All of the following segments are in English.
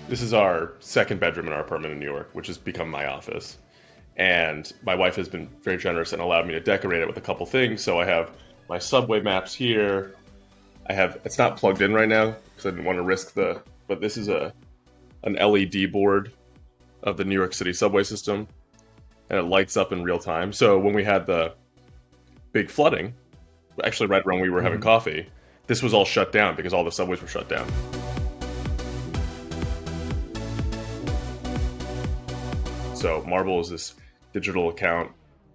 This is our second bedroom in our apartment in New York, which has become my office. And my wife has been very generous and allowed me to decorate it with a couple things. So I have my subway maps here. It's not plugged in right now because I didn't want to risk but this is an LED board of the New York City subway system, and it lights up in real time. So when we had the big flooding, actually right around when we were having coffee, this was all shut down because all the subways were shut down. So Marble is this digital account,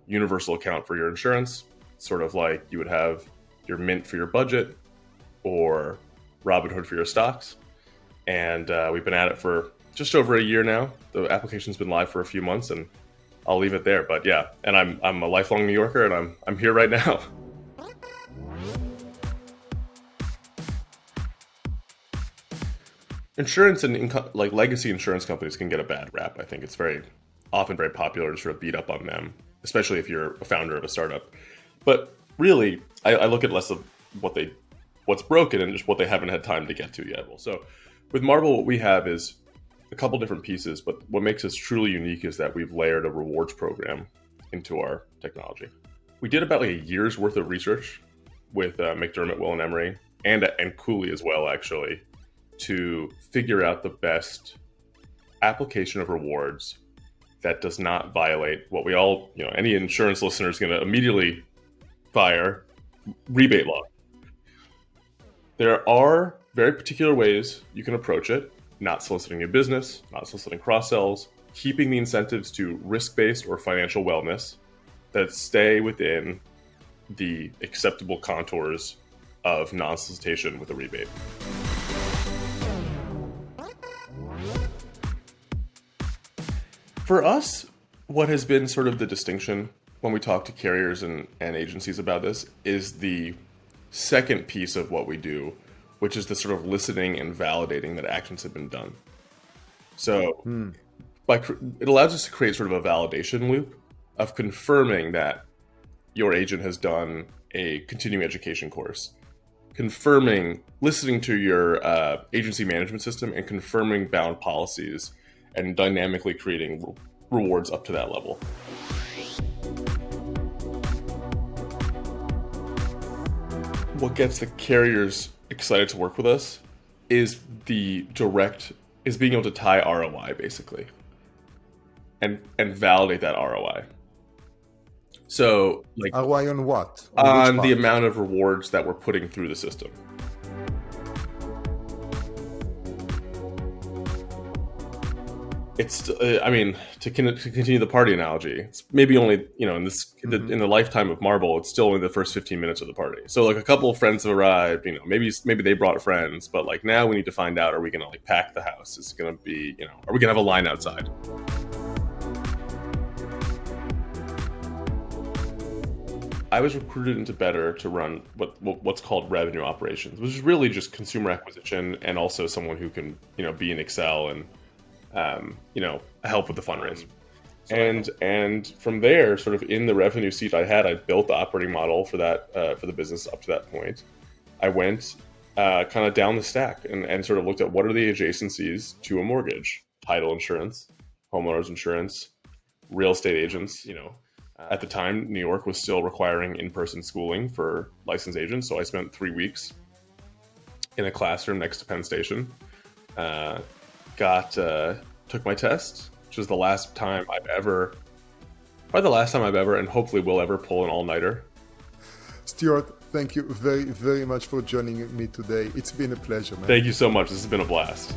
universal account for your insurance, sort of like you would have your Mint for your budget or Robinhood for your stocks. And we've been at it for just over a year now. The application's been live for a few months, and I'll leave it there. But yeah, and I'm a lifelong New Yorker, and I'm here right now. Insurance and like legacy insurance companies can get a bad rap. I think it's often very popular to sort of beat up on them, especially if you're a founder of a startup. But really, I look at less of what's broken and just what they haven't had time to get to yet. Well, so with Marble, what we have is a couple different pieces, but what makes us truly unique is that we've layered a rewards program into our technology. We did about like a year's worth of research with McDermott, Will, and Emery, and Cooley as well, actually, to figure out the best application of rewards that does not violate what we all, any insurance listener is going to immediately fire: rebate law. There are very particular ways you can approach it: not soliciting new business, not soliciting cross-sells, keeping the incentives to risk-based or financial wellness that stay within the acceptable contours of non-solicitation with a rebate. For us, what has been sort of the distinction when we talk to carriers and agencies about this is the second piece of what we do, which is the sort of listening and validating that actions have been done. So it allows us to create sort of a validation loop of confirming that your agent has done a continuing education course, listening to your agency management system and confirming bound policies and dynamically creating rewards up to that level. What gets the carriers excited to work with us is being able to tie ROI, basically, and validate that ROI. So, like, ROI on what? On the amount of rewards that we're putting through the system. It's, to continue the party analogy, it's maybe only, in the lifetime of Marble, it's still only the first 15 minutes of the party. So like a couple of friends have arrived, maybe they brought friends, but like now we need to find out, are we going to like pack the house? Is it going to be, are we going to have a line outside? I was recruited into Better to run what's called revenue operations, which is really just consumer acquisition and also someone who can, be in Excel and help with the fundraise. And from there, sort of in the revenue seat I built the operating model for that, for the business up to that point. I went kind of down the stack and sort of looked at what are the adjacencies to a mortgage: title insurance, homeowners insurance, real estate agents. At the time, New York was still requiring in-person schooling for licensed agents. So I spent 3 weeks in a classroom next to Penn Station, took my test, which was the last time I've ever, and hopefully will ever, pull an all-nighter. Stuart, thank you very, very much for joining me today. It's been a pleasure, man. Thank you so much. This has been a blast.